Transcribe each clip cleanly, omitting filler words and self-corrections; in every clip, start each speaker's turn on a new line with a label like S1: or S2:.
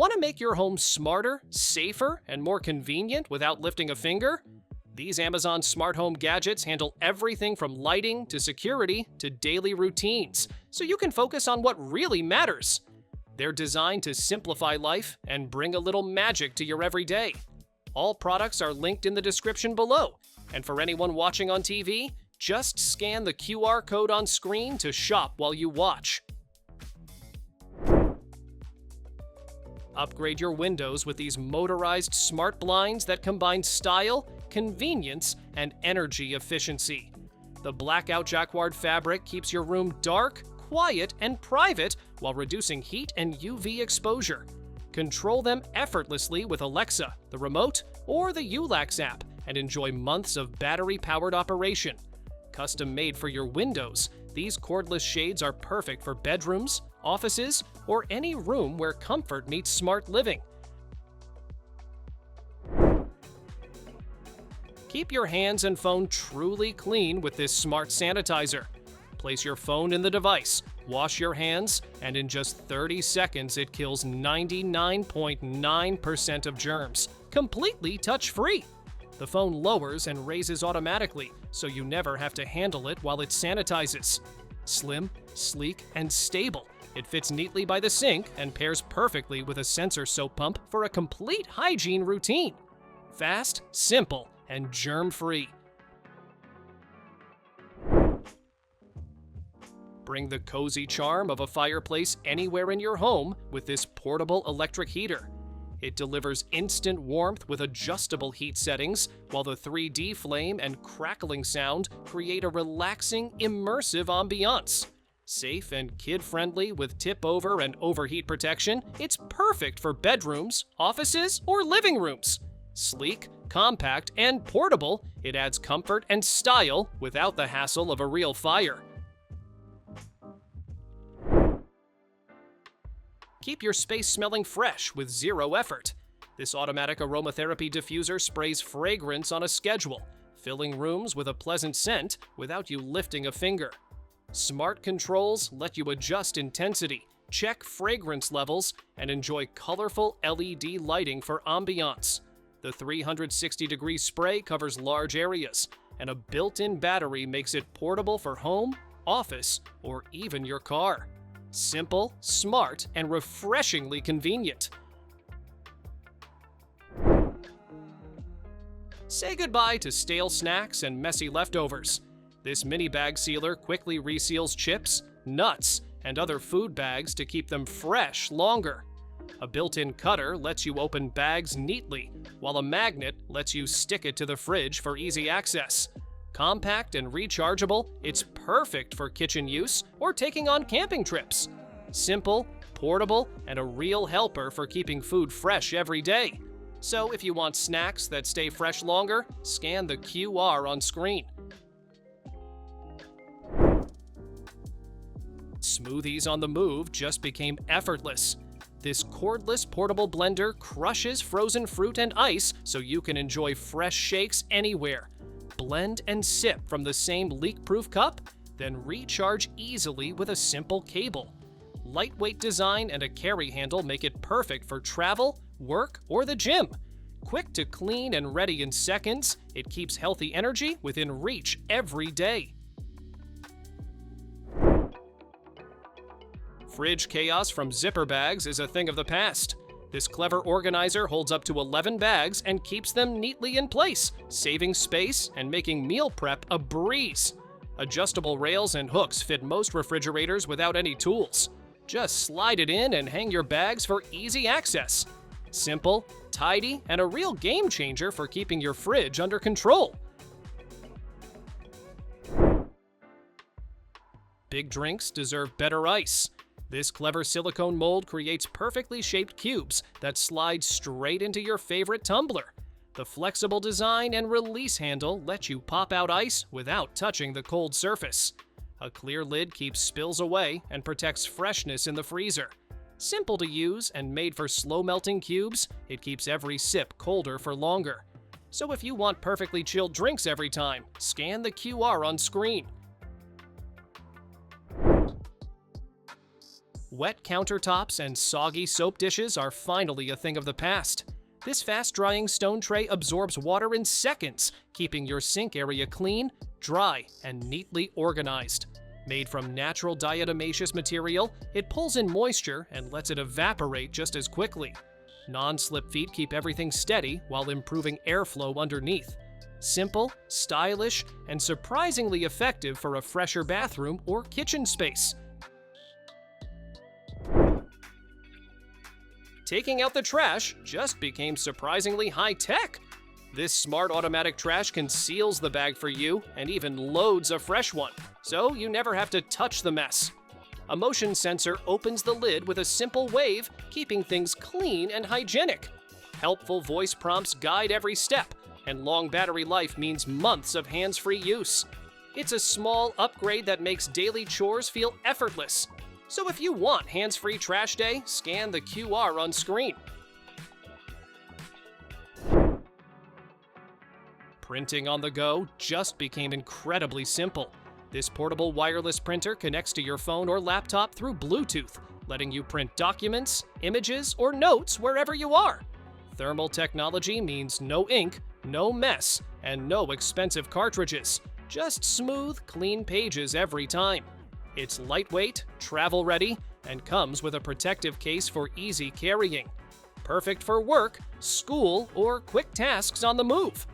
S1: Want to make your home smarter, safer, and more convenient without lifting a finger? These Amazon smart home gadgets handle everything from lighting to security to daily routines, so you can focus on what really matters. They're designed to simplify life and bring a little magic to your everyday. All products are linked in the description below, and for anyone watching on TV, just scan the QR code on screen to shop while you watch. Upgrade your windows with these motorized smart blinds that combine style, convenience, and energy efficiency. The blackout jacquard fabric keeps your room dark, quiet, and private while reducing heat and UV exposure. Control them effortlessly with Alexa, the remote, or the Ulax app, and enjoy months of battery-powered operation. Custom made for your windows, these cordless shades are perfect for bedrooms, offices, or any room where comfort meets smart living. Keep your hands and phone truly clean with this smart sanitizer. Place your phone in the device, wash your hands, and in just 30 seconds it kills 99.9% of germs, completely touch-free. The phone lowers and raises automatically, so you never have to handle it while it sanitizes. Slim, sleek, and stable, it fits neatly by the sink and pairs perfectly with a sensor soap pump for a complete hygiene routine. Fast, simple, and germ-free. Bring the cozy charm of a fireplace anywhere in your home with this portable electric heater. It delivers instant warmth with adjustable heat settings, while the 3D flame and crackling sound create a relaxing, immersive ambiance. Safe and kid-friendly with tip-over and overheat protection, it's perfect for bedrooms, offices, or living rooms. Sleek, compact, and portable, it adds comfort and style without the hassle of a real fire. Keep your space smelling fresh with zero effort. This automatic aromatherapy diffuser sprays fragrance on a schedule, filling rooms with a pleasant scent without you lifting a finger. Smart controls let you adjust intensity, check fragrance levels, and enjoy colorful LED lighting for ambiance. The 360-degree spray covers large areas, and a built-in battery makes it portable for home, office, or even your car. Simple, smart, and refreshingly convenient. Say goodbye to stale snacks and messy leftovers. This mini bag sealer quickly reseals chips, nuts, and other food bags to keep them fresh longer. A built-in cutter lets you open bags neatly, while a magnet lets you stick it to the fridge for easy access. Compact and rechargeable, it's perfect for kitchen use or taking on camping trips. Simple, portable, and a real helper for keeping food fresh every day. So if you want snacks that stay fresh longer, scan the QR on screen. Smoothies on the move just became effortless. This cordless portable blender crushes frozen fruit and ice so you can enjoy fresh shakes anywhere. Blend and sip from the same leak-proof cup, then recharge easily with a simple cable. Lightweight design and a carry handle make it perfect for travel, work, or the gym. Quick to clean and ready in seconds, it keeps healthy energy within reach every day. Fridge chaos from zipper bags is a thing of the past. This clever organizer holds up to 11 bags and keeps them neatly in place, saving space and making meal prep a breeze. Adjustable rails and hooks fit most refrigerators without any tools. Just slide it in and hang your bags for easy access. Simple, tidy, and a real game changer for keeping your fridge under control. Big drinks deserve better ice. This clever silicone mold creates perfectly shaped cubes that slide straight into your favorite tumbler. The flexible design and release handle let you pop out ice without touching the cold surface. A clear lid keeps spills away and protects freshness in the freezer. Simple to use and made for slow-melting cubes, it keeps every sip colder for longer. So if you want perfectly chilled drinks every time, scan the QR on screen. Wet countertops and soggy soap dishes are finally a thing of the past. This fast-drying stone tray absorbs water in seconds, keeping your sink area clean, dry, and neatly organized. Made from natural diatomaceous material, it pulls in moisture and lets it evaporate just as quickly. Non-slip feet keep everything steady while improving airflow underneath. Simple, stylish, and surprisingly effective for a fresher bathroom or kitchen space. Taking out the trash just became surprisingly high-tech. This smart automatic trash conceals the bag for you and even loads a fresh one, so you never have to touch the mess. A motion sensor opens the lid with a simple wave, keeping things clean and hygienic. Helpful voice prompts guide every step, and long battery life means months of hands-free use. It's a small upgrade that makes daily chores feel effortless. So if you want hands-free trash day, scan the QR on screen. Printing on the go just became incredibly simple. This portable wireless printer connects to your phone or laptop through Bluetooth, letting you print documents, images, or notes wherever you are. Thermal technology means no ink, no mess, and no expensive cartridges. Just smooth, clean pages every time. It's lightweight, travel-ready, and comes with a protective case for easy carrying. Perfect for work, school, or quick tasks on the move.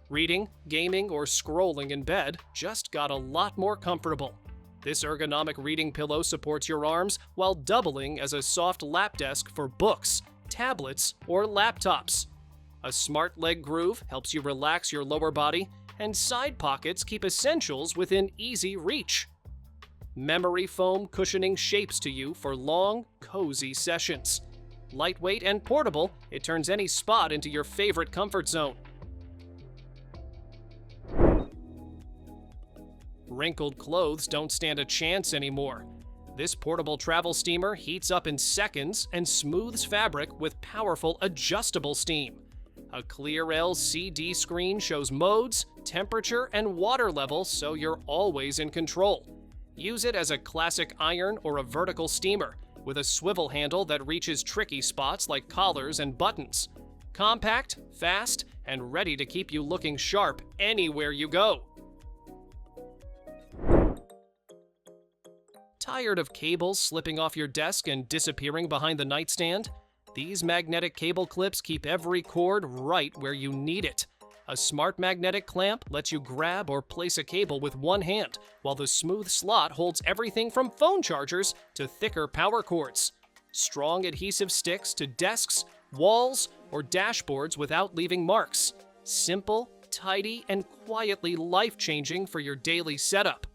S1: Reading, gaming, or scrolling in bed just got a lot more comfortable. This ergonomic reading pillow supports your arms while doubling as a soft lap desk for books, tablets, or laptops. A smart leg groove helps you relax your lower body, and side pockets keep essentials within easy reach. Memory foam cushioning shapes to you for long, cozy sessions. Lightweight and portable, it turns any spot into your favorite comfort zone. Wrinkled clothes don't stand a chance anymore. This portable travel steamer heats up in seconds and smooths fabric with powerful adjustable steam. A clear LCD screen shows modes, temperature, and water level, so you're always in control. Use it as a classic iron or a vertical steamer, with a swivel handle that reaches tricky spots like collars and buttons. Compact, fast, and ready to keep you looking sharp anywhere you go. Tired of cables slipping off your desk and disappearing behind the nightstand? These magnetic cable clips keep every cord right where you need it. A smart magnetic clamp lets you grab or place a cable with one hand, while the smooth slot holds everything from phone chargers to thicker power cords. Strong adhesive sticks to desks, walls, or dashboards without leaving marks. Simple, tidy, and quietly life-changing for your daily setup.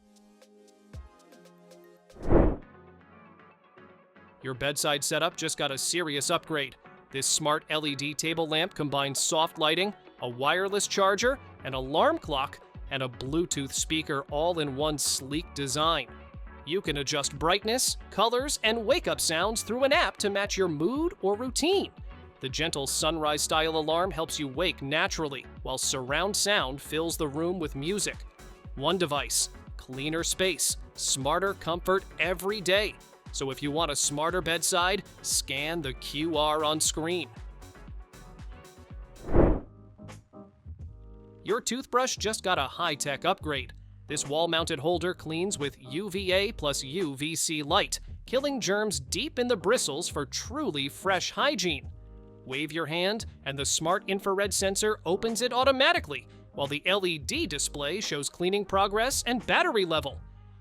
S1: Your bedside setup just got a serious upgrade. This smart LED table lamp combines soft lighting, a wireless charger, an alarm clock, and a Bluetooth speaker all in one sleek design. You can adjust brightness, colors, and wake-up sounds through an app to match your mood or routine. The gentle sunrise-style alarm helps you wake naturally, while surround sound fills the room with music. One device, cleaner space, smarter comfort every day. So if you want a smarter bedside, scan the QR on screen. Your toothbrush just got a high-tech upgrade. This wall-mounted holder cleans with UVA plus UVC light, killing germs deep in the bristles for truly fresh hygiene. Wave your hand, and the smart infrared sensor opens it automatically, while the LED display shows cleaning progress and battery level.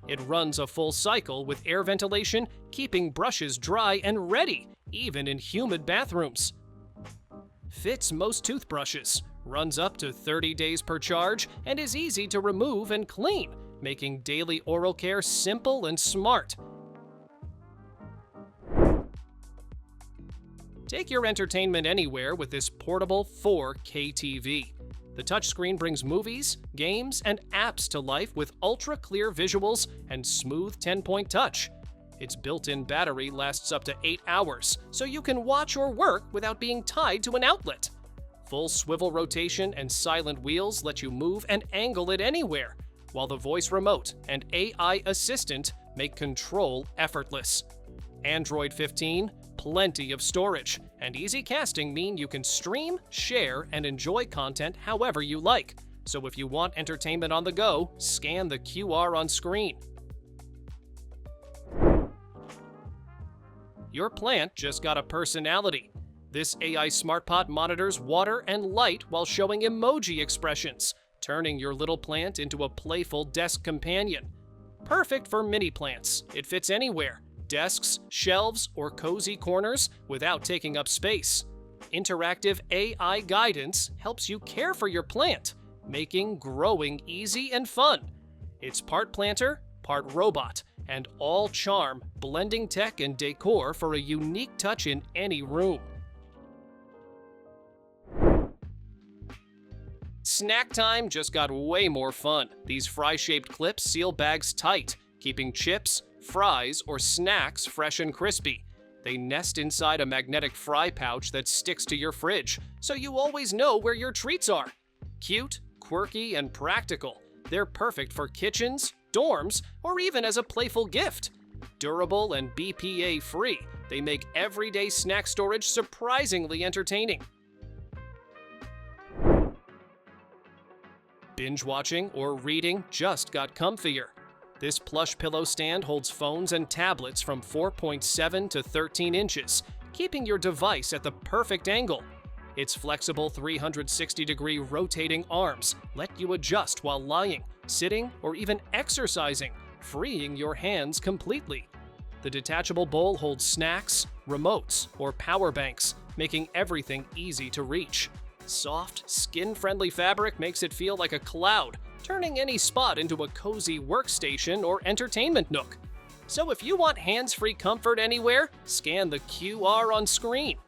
S1: It runs a full cycle with air ventilation, keeping brushes dry and ready, even in humid bathrooms. Fits most toothbrushes, runs up to 30 days per charge, and is easy to remove and clean, making daily oral care simple and smart. Take your entertainment anywhere with this portable 4K TV. The touchscreen brings movies, games, and apps to life with ultra-clear visuals and smooth 10-point touch. Its built-in battery lasts up to 8 hours, so you can watch or work without being tied to an outlet. Full swivel rotation and silent wheels let you move and angle it anywhere, while the voice remote and AI assistant make control effortless. Android 15, plenty of storage, and easy casting mean you can stream, share, and enjoy content however you like. So if you want entertainment on the go, scan the QR on screen. Your plant just got a personality. This AI SmartPot monitors water and light while showing emoji expressions, turning your little plant into a playful desk companion. Perfect for mini plants. It fits anywhere, desks, shelves, or cozy corners without taking up space. Interactive AI guidance helps you care for your plant, making growing easy and fun. It's part planter, part robot, and all charm, blending tech and decor for a unique touch in any room. Snack time just got way more fun. These fry-shaped clips seal bags tight, keeping chips, fries, or snacks fresh and crispy. They nest inside a magnetic fry pouch that sticks to your fridge, so you always know where your treats are. Cute, quirky, and practical, they're perfect for kitchens, dorms, or even as a playful gift. Durable and BPA-free, they make everyday snack storage surprisingly entertaining. Binge watching or reading just got comfier. This plush pillow stand holds phones and tablets from 4.7 to 13 inches, keeping your device at the perfect angle. Its flexible 360-degree rotating arms let you adjust while lying, sitting, or even exercising, freeing your hands completely. The detachable bowl holds snacks, remotes, or power banks, making everything easy to reach. Soft, skin-friendly fabric makes it feel like a cloud, turning any spot into a cozy workstation or entertainment nook. So if you want hands-free comfort anywhere, scan the QR on screen.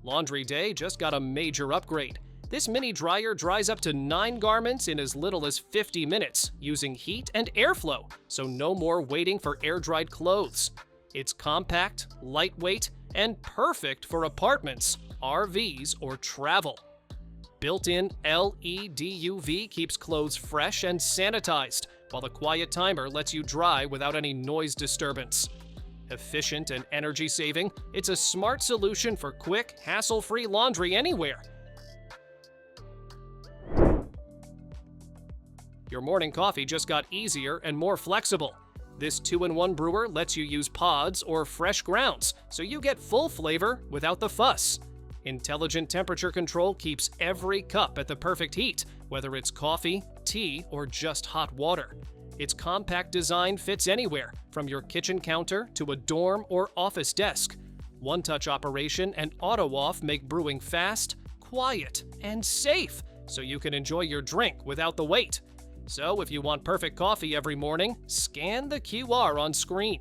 S1: Laundry day just got a major upgrade. This mini dryer dries up to 9 garments in as little as 50 minutes, using heat and airflow, so no more waiting for air-dried clothes. It's compact, lightweight, and perfect for apartments, RVs, or travel. Built-in LED UV keeps clothes fresh and sanitized, while the quiet timer lets you dry without any noise disturbance. Efficient and energy-saving, it's a smart solution for quick, hassle-free laundry anywhere. Your morning coffee just got easier and more flexible. This 2-in-1 brewer lets you use pods or fresh grounds, so you get full flavor without the fuss. Intelligent temperature control keeps every cup at the perfect heat, whether it's coffee, tea, or just hot water. Its compact design fits anywhere, from your kitchen counter to a dorm or office desk. One-touch operation and auto-off make brewing fast, quiet, and safe, so you can enjoy your drink without the wait. So if you want perfect coffee every morning, scan the QR on screen.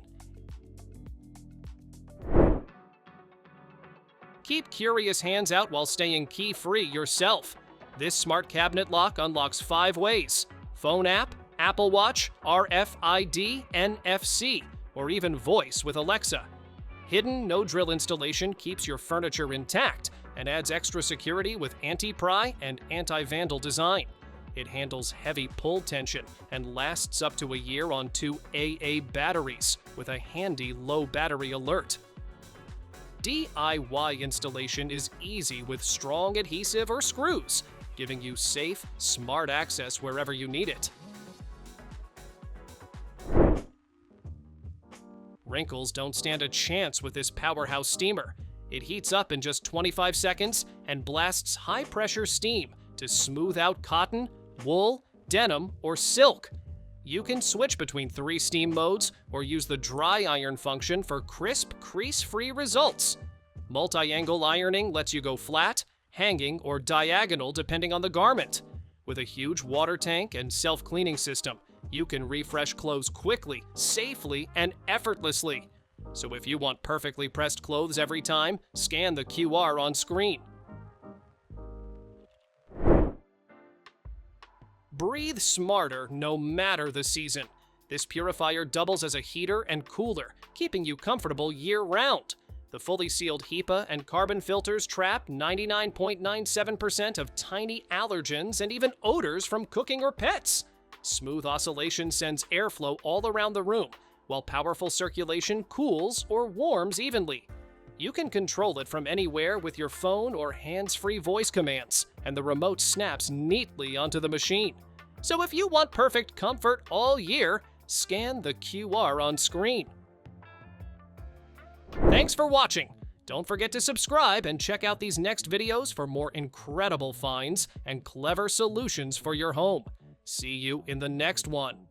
S1: Keep curious hands out while staying key-free yourself. This smart cabinet lock unlocks 5 ways: phone app, Apple Watch, RFID, NFC, or even voice with Alexa. Hidden no-drill installation keeps your furniture intact and adds extra security with anti-pry and anti-vandal design. It handles heavy pull tension and lasts up to a year on 2 AA batteries with a handy low battery alert. DIY installation is easy with strong adhesive or screws, giving you safe, smart access wherever you need it. Wrinkles don't stand a chance with this powerhouse steamer. It heats up in just 25 seconds and blasts high-pressure steam to smooth out cotton, wool, denim, or silk. You can switch between 3 steam modes or use the dry iron function for crisp, crease-free results. Multi-angle ironing lets you go flat, hanging, or diagonal depending on the garment. With a huge water tank and self-cleaning system, you can refresh clothes quickly, safely, and effortlessly. So if you want perfectly pressed clothes every time, scan the QR on screen. Breathe smarter no matter the season. This purifier doubles as a heater and cooler, keeping you comfortable year-round. The fully sealed HEPA and carbon filters trap 99.97% of tiny allergens and even odors from cooking or pets. Smooth oscillation sends airflow all around the room, while powerful circulation cools or warms evenly. You can control it from anywhere with your phone or hands-free voice commands, and the remote snaps neatly onto the machine. So if you want perfect comfort all year, scan the QR on screen. Thanks for watching! Don't forget to subscribe and check out these next videos for more incredible finds and clever solutions for your home. See you in the next one.